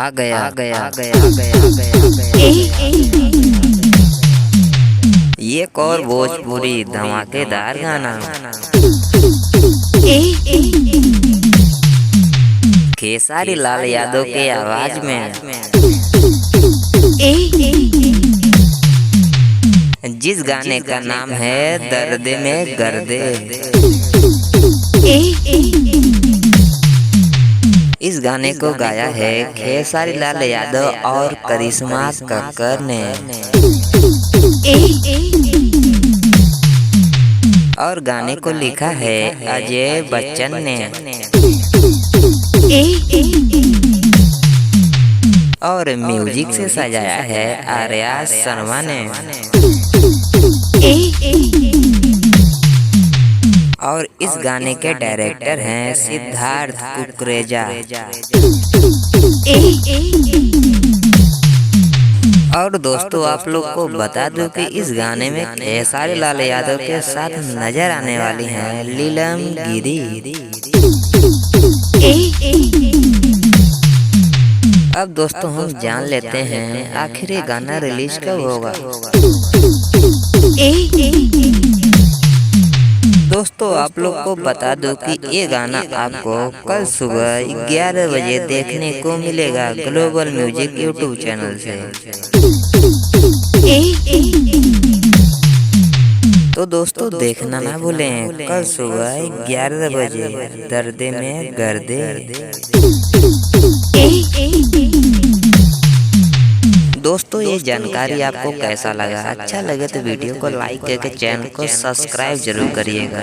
आ गया आ गया आ गया आ गया आ गया ये और भोजपुरी धमाकेदार गाना खेसारी लाल यादव के आवाज में जिस गाने का नाम है दर्द में गर्दे। इस गाने को गाया है खेसारी लाल यादव और करिश्मा कक्कर ने और गाने को लिखा है अजय बच्चन ने और म्यूजिक से सजाया है आर्या शर्मा ने और इस गाने के डायरेक्टर हैं सिद्धार्थ कुकरेजा। और दोस्तों आप लोग को बता दूं कि इस गाने में खेसारी लाल यादव के साथ नजर आने वाली हैं नीलम गिरी। अब दोस्तों हम जान लेते हैं आखिर ये गाना रिलीज कब होगा। दोस्तों आप लोग को बता दूं कि ये गाना आपको कल सुबह 11 बजे देखने को मिलेगा ग्लोबल म्यूजिक यूट्यूब चैनल से। तो दोस्तों देखना ना भूलें कल सुबह 11 बजे दर्द में गर्दे। दोस्तों ये जानकारी आपको कैसा लगा? अच्छा लगे तो वीडियो को लाइक करके चैनल को सब्सक्राइब जरूर करिएगा।